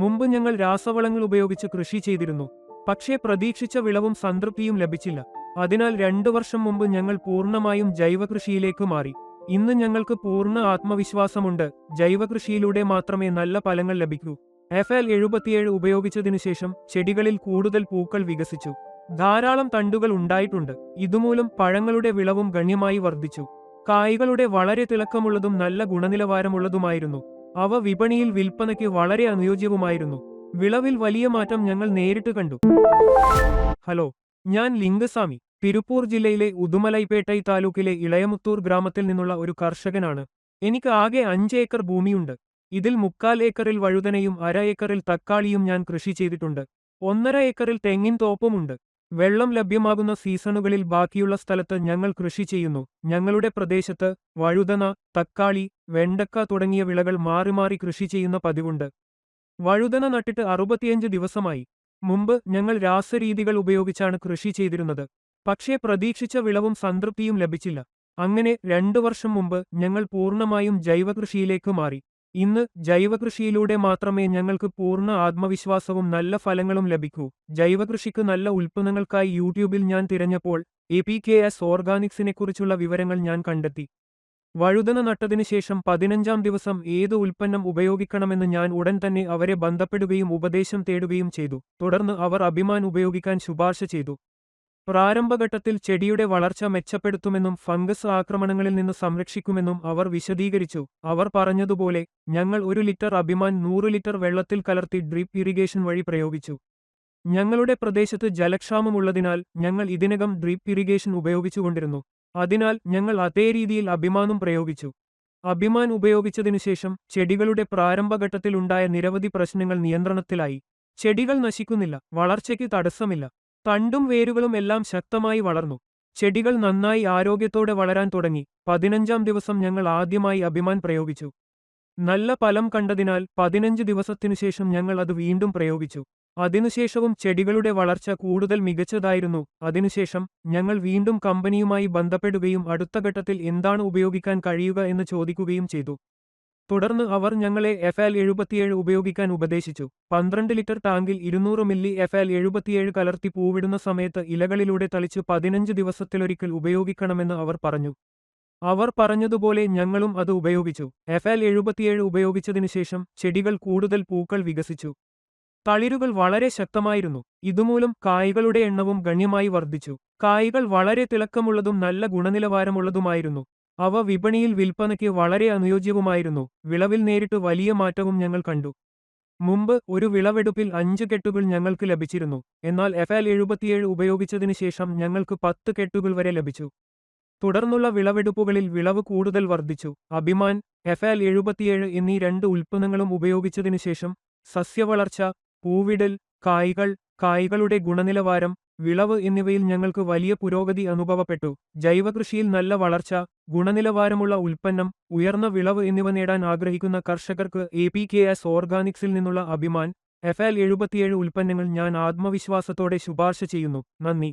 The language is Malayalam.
മുമ്പ് ഞങ്ങൾ രാസവളങ്ങൾ ഉപയോഗിച്ച് കൃഷി ചെയ്തിരുന്നു. പക്ഷേ പ്രതീക്ഷിച്ച വിളവും സംതൃപ്തിയും ലഭിച്ചില്ല. അതിനാൽ 2 വർഷം മുമ്പ് ഞങ്ങൾ പൂർണ്ണമായും ജൈവകൃഷിയിലേക്ക് മാറി. ഇന്ന് ഞങ്ങൾക്ക് പൂർണ്ണ ആത്മവിശ്വാസമുണ്ട്. ജൈവകൃഷിയിലൂടെ മാത്രമേ നല്ല ഫലങ്ങൾ ലഭിക്കൂ. FL77 ഉപയോഗിച്ചതിനുശേഷം ചെടികളിൽ കൂടുതൽ പൂക്കൾ വികസിച്ചു. ധാരാളം തണ്ടുകൾ ഉണ്ടായിട്ടുണ്ട്. ഇതുമൂലം പഴങ്ങളുടെ വിളവും ഗണ്യമായി വർദ്ധിച്ചു. കായ്കളുടെ വളരെ തിളക്കമുള്ളതും നല്ല ഗുണനിലവാരമുള്ളതുമായിരുന്നു. അവ വിപണിയിൽ വിൽപ്പനയ്ക്ക് വളരെ അനുയോജ്യവുമായിരുന്നു. വിളവിൽ വലിയ മാറ്റം ഞങ്ങൾ നേരിട്ട് കണ്ടു. ഹലോ, ഞാൻ ലിംഗസ്വാമി. തിരുപ്പൂർ ജില്ലയിലെ ഉദുമലൈപേട്ടൈ താലൂക്കിലെ ഇളയമുത്തൂർ ഗ്രാമത്തിൽ നിന്നുള്ള ഒരു കർഷകനാണ്. എനിക്ക് ആകെ 5 ഏക്കർ ഭൂമിയുണ്ട്. ഇതിൽ 3/4 ഏക്കറിൽ വഴുതനയും 1/2 ഏക്കറിൽ തക്കാളിയും ഞാൻ കൃഷി ചെയ്തിട്ടുണ്ട്. 1.5 ഏക്കറിൽ തെങ്ങിൻ തോപ്പുമുണ്ട്. വെള്ളം ലഭ്യമാകുന്ന സീസണുകളിൽ ബാക്കിയുള്ള സ്ഥലത്ത് ഞങ്ങൾ കൃഷി ചെയ്യുന്നു. ഞങ്ങളുടെ പ്രദേശത്ത് വഴുതന, തക്കാളി, വെണ്ടക്ക തുടങ്ങിയ വിളകൾ മാറി മാറി കൃഷി ചെയ്യുന്ന പതിവുണ്ട്. വഴുതന നട്ടിട്ട് 65 ദിവസമായി. മുമ്പ് ഞങ്ങൾ രാസരീതികൾ ഉപയോഗിച്ചാണ് കൃഷി ചെയ്തിരുന്നത്. പക്ഷേ പ്രതീക്ഷിച്ച വിളവും സംതൃപ്തിയും ലഭിച്ചില്ല. അങ്ങനെ 2 വർഷം മുമ്പ് ഞങ്ങൾ പൂർണ്ണമായും ജൈവകൃഷിയിലേക്ക് മാറി. ഇന്ന് ജൈവകൃഷിയിലൂടെ മാത്രമേ ഞങ്ങൾക്ക് പൂർണ്ണ ആത്മവിശ്വാസവും നല്ല ഫലങ്ങളും ലഭിക്കൂ. ജൈവകൃഷിക്ക് നല്ല ഉൽപ്പന്നങ്ങൾക്കായി യൂട്യൂബിൽ ഞാൻ തിരഞ്ഞപ്പോൾ APKS ഓർഗാനിക്സിനെക്കുറിച്ചുള്ള വിവരങ്ങൾ ഞാൻ കണ്ടെത്തി. വഴുതന നട്ടതിനു ശേഷം 15-ാം ദിവസം ഏത് ഉൽപ്പന്നം ഉപയോഗിക്കണമെന്ന് ഞാൻ ഉടൻ തന്നെ അവരെ ബന്ധപ്പെടുകയും ഉപദേശം തേടുകയും ചെയ്തു. തുടർന്ന് അവർ അഭിമാൻ ഉപയോഗിക്കാൻ ശുപാർശ ചെയ്തു. പ്രാരംഭഘട്ടത്തിൽ ചെടിയുടെ വളർച്ച മെച്ചപ്പെടുത്തുമെന്നും ഫംഗസ് ആക്രമണങ്ങളിൽ നിന്ന് സംരക്ഷിക്കുമെന്നും അവർ വിശദീകരിച്ചു. അവർ പറഞ്ഞതുപോലെ ഞങ്ങൾ 1 ലിറ്റർ അഭിമാൻ 100 ലിറ്റർ വെള്ളത്തിൽ കലർത്തി ഡ്രിപ്പ് ഇറിഗേഷൻ വഴി പ്രയോഗിച്ചു. ഞങ്ങളുടെ പ്രദേശത്ത് ജലക്ഷാമമുള്ളതിനാൽ ഞങ്ങൾ ഇതിനകം ഡ്രിപ്പ് ഇറിഗേഷൻ ഉപയോഗിച്ചുകൊണ്ടിരുന്നു. അതിനാൽ ഞങ്ങൾ അതേ രീതിയിൽ അഭിമാനും പ്രയോഗിച്ചു. അഭിമാൻ ഉപയോഗിച്ചതിനുശേഷം ചെടികളുടെ പ്രാരംഭഘട്ടത്തിലുണ്ടായ നിരവധി പ്രശ്നങ്ങൾ നിയന്ത്രണത്തിലായി. ചെടികൾ നശിക്കുന്നില്ല, വളർച്ചയ്ക്ക് തടസ്സമില്ല. തണ്ടും വേരുകളും എല്ലാം ശക്തമായി വളർന്നു. ചെടികൾ നന്നായി ആരോഗ്യത്തോടെ വളരാൻ തുടങ്ങി. 15-ാം ദിവസം ഞങ്ങൾ ആദ്യമായി അഭിമാൻ പ്രയോഗിച്ചു. നല്ല ഫലം കണ്ടതിനാൽ 15 ദിവസത്തിനുശേഷം ഞങ്ങൾ അത് വീണ്ടും പ്രയോഗിച്ചു. അതിനുശേഷവും ചെടികളുടെ വളർച്ച കൂടുതൽ മികച്ചതായിരുന്നു. അതിനുശേഷം ഞങ്ങൾ വീണ്ടും കമ്പനിയുമായി ബന്ധപ്പെടുകയും അടുത്ത ഘട്ടത്തിൽ എന്താണ് ഉപയോഗിക്കാൻ കഴിയുക എന്ന് ചോദിക്കുകയും ചെയ്തു. തുടർന്ന് അവർ ഞങ്ങളെ FL77 ഉപയോഗിക്കാൻ ഉപദേശിച്ചു. 12 ലിറ്റർ ടാങ്കിൽ 200 മില്ലി FL77 കലർത്തി പൂവിടുന്ന സമയത്ത് ഇലകളിലൂടെ തളിച്ച് 15 ദിവസത്തിലൊരിക്കൽ ഉപയോഗിക്കണമെന്ന് അവർ പറഞ്ഞു. അവർ പറഞ്ഞതുപോലെ ഞങ്ങളും അത് ഉപയോഗിച്ചു. FL77 ഉപയോഗിച്ചതിനുശേഷം ചെടികൾ കൂടുതൽ പൂക്കൾ വികസിച്ചു. തളിരുകൾ വളരെ ശക്തമായിരുന്നു. ഇതുമൂലം കായ്കളുടെ എണ്ണവും ഗണ്യമായി വർദ്ധിച്ചു. കായ്കൾ വളരെ തിളക്കമുള്ളതും നല്ല ഗുണനിലവാരമുള്ളതുമായിരുന്നു. അവ വിപണിയിൽ വിൽപ്പനയ്ക്ക് വളരെ അനുയോജ്യവുമായിരുന്നു. വിളവിൽ നേരിട്ട് വലിയ മാറ്റവും ഞങ്ങൾ കണ്ടു. മുമ്പ് ഒരു വിളവെടുപ്പിൽ 5 കെട്ടുകൾ ഞങ്ങൾക്ക് ലഭിച്ചിരുന്നു. എന്നാൽ FL77 ഉപയോഗിച്ചതിന് ശേഷം ഞങ്ങൾക്ക് 10 കെട്ടുകൾ വരെ ലഭിച്ചു. തുടർന്നുള്ള വിളവെടുപ്പുകളിൽ വിളവ് കൂടുതൽ വർദ്ധിച്ചു. അഭിമാൻ, FL77 എന്നീ 2 ഉൽപ്പന്നങ്ങളും ഉപയോഗിച്ചതിനു ശേഷം സസ്യവളർച്ച, പൂവിടൽ, കായ്കൾ, കായ്കളുടെ ഗുണനിലവാരം, വിളവ് എന്നിവയിൽ ഞങ്ങൾക്ക് വലിയ പുരോഗതി അനുഭവപ്പെട്ടു. ജൈവകൃഷിയിൽ നല്ല വളർച്ച, ഗുണനിലവാരമുള്ള ഉൽപ്പന്നം, ഉയർന്ന വിളവ് എന്നിവ നേടാൻ ആഗ്രഹിക്കുന്ന കർഷകർക്ക് APKS ഓർഗാനിക്സിൽ നിന്നുള്ള അഭിമാൻ, FL77 ഉൽപ്പന്നങ്ങൾ ഞാൻ ആത്മവിശ്വാസത്തോടെ ശുപാർശ ചെയ്യുന്നു. നന്ദി.